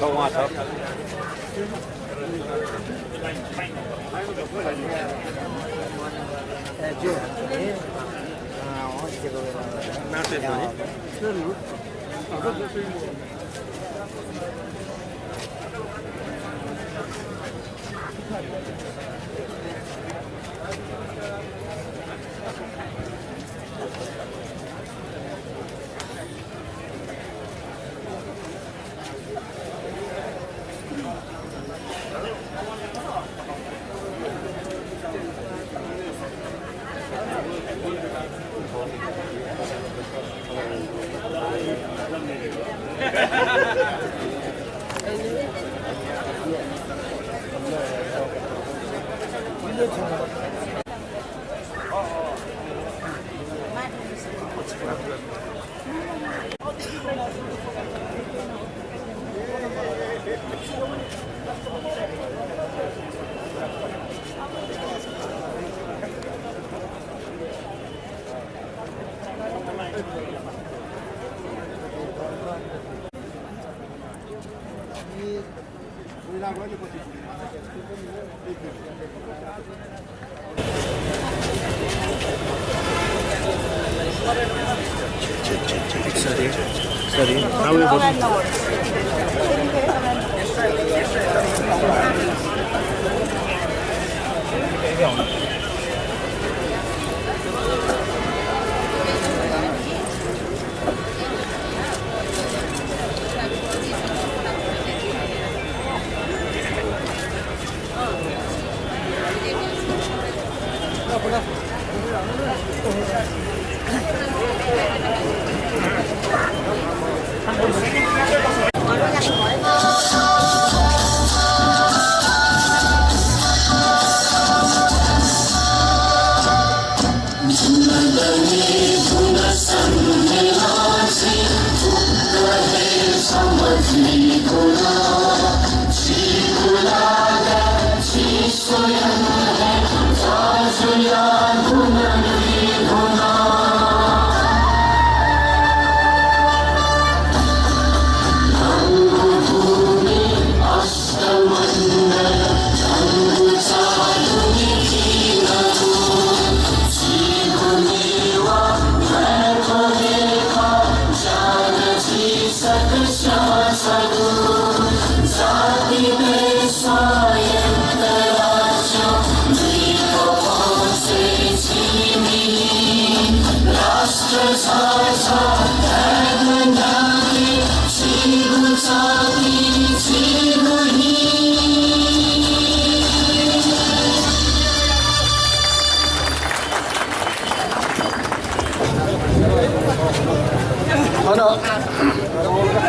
वहाँ छ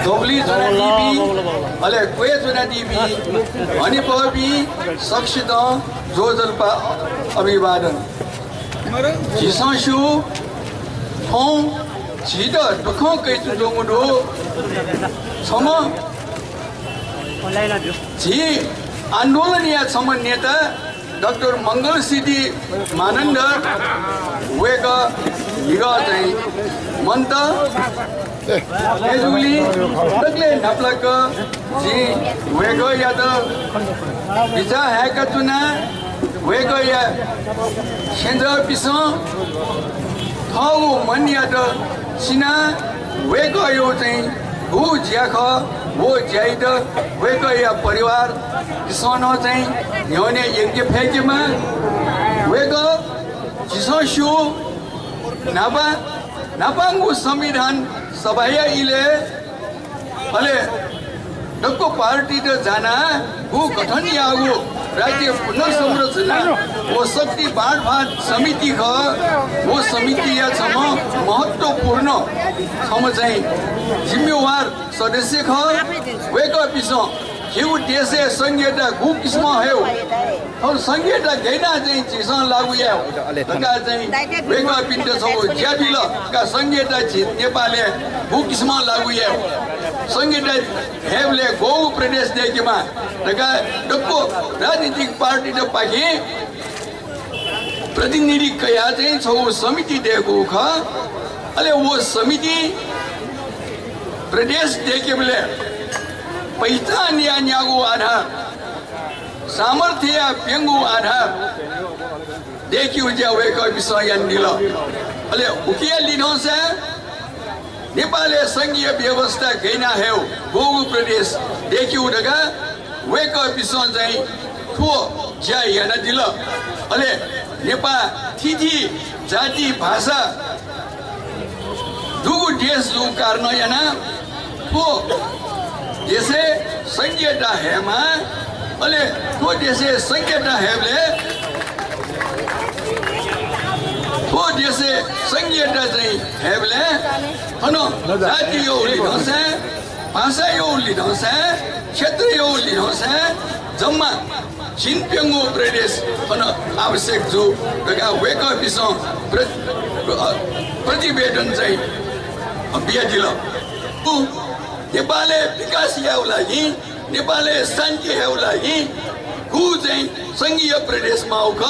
Dobli zona dibi, ale kue zona dibi, ani pabi sakshida zojalpa अभिवादन जिसाशु थों जिदा दुखों के जोमुडो समा जी आंदोलन या समन नेता डॉक्टर मंगल सिद्धि मानंदर वेगा निगा चाहिँ मंत एजुली तकले नपलक जी वेगा या त बिचा है का चुना वेगा या सेंजा पिसा थाउ मन या त सिना वेगा यो चाहिँ भू ज्याख वो ज्याइद वेगा या परिवार किसानो चाहिँ न्योने यज्ञ फेकेमा वेगा जिसो नापा नापांगु संविधान सभाया इले अले डक्को पार्टी त जाना वो गठन यागु राज्य पुनर्संरचना वो शक्ति बाँडफाँड समिति ख वो समिति या सम महत्वपूर्ण सम चाहिँ जिम्मेवार सदस्य ख वेका पिसो हिउ देशे संघीयता गु किस्म हेउ और संघीयता गैना चाहिँ चिसन लागु या तका चाहिँ वेका पिण्ड सब ज्याबिल का संघीयता छित नेपालले गु किस्म लागु या संघीयता हेवले गौ प्रदेश देखेमा तका डक्को राजनीतिक पार्टी त पाके प्रतिनिधि कया चाहिँ छौ समिति दिएको ख अले वो समिति प्रदेश देखे बेले पहिचान या न्यागो आधार सामर्थ्य या पेंगो आधार देखि उज्या वेक विषय निल अले उकिया लिनो से नेपाली संघीय व्यवस्था गैना है गोगु प्रदेश देखि उडगा वेक विषय चाहिँ ठो ज्या याना दिल अले नेपाल थिथि जाति भाषा दुगु देश जो कारण याना ठो जैसे संघीयता है मा अले ठो जैसे संघीयता है ले ठो जैसे संघीयता चाहिँ है ले हनो जाति यो लिनुहोस् भाषा यो लिनुहोस् क्षेत्र यो लिनुहोस् जम्मा छिनपेंगो प्रदेश हनो आवश्यक जो दगा वेक विषय प्रतिवेदन चाहिँ बियाजिल नेपालले विकास याउ लागि नेपालले शान्ति याउ लागि गु चाहिँ संघीय प्रदेशमा उख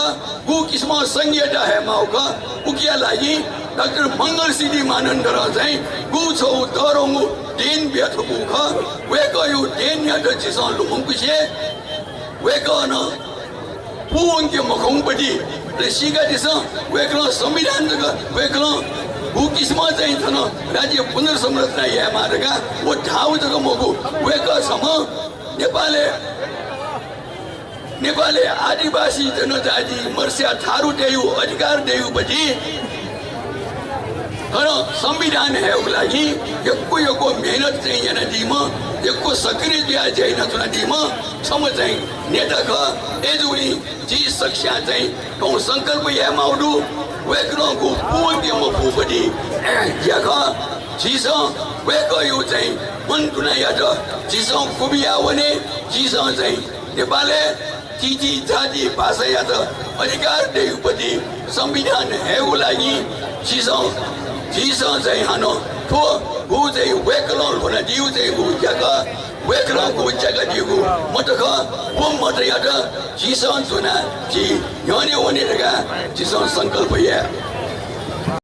गु किसिम संघीयता हेमा उख उकिया लागि डाक्टर मंगल सिद्धि मानन्धर चाहिँ गु छौ दरंगु देन बेथ उख वेक यो देन या द जिसन लुमुङकुसे वेक न पुंगे मखौंपटी ले सिगा दिस वेक संविधान जग वेक गु किसिम चाहिँ थन राज्य पुनर्संरचना या मारगा वो ठाउँ जग मगु वेक सम नेपाली आदिवासी जनजाति मर्सिया थारू देयु अधिकार देयु पछि हन संविधान है लागि यको मेहनत चाहिँ yana दिमा यको सक्रिय दिया छैन जुन दिमा सम चाहिँ नेता ख एजुनी जी शिक्षा चाहिँ कौ संकल्प या माउडु वेकनो को पुगे म पुपटी याका जिस वेको यो चाहिँ मन दुनाया ज जिस कुबिया वने जिस चाहिँ नेपालले तिथि जाति भाषा या त अधिकार देउपति संविधान हेउ लागि जिस चाहिँ हानो ठो गु चाहिँ वेकलो हुन दिउ चाहिँ गु याका वेकलो गु जगा दिउ मतख वो मत या त जिस जुना जी यने वने रगा जिस संकल्प या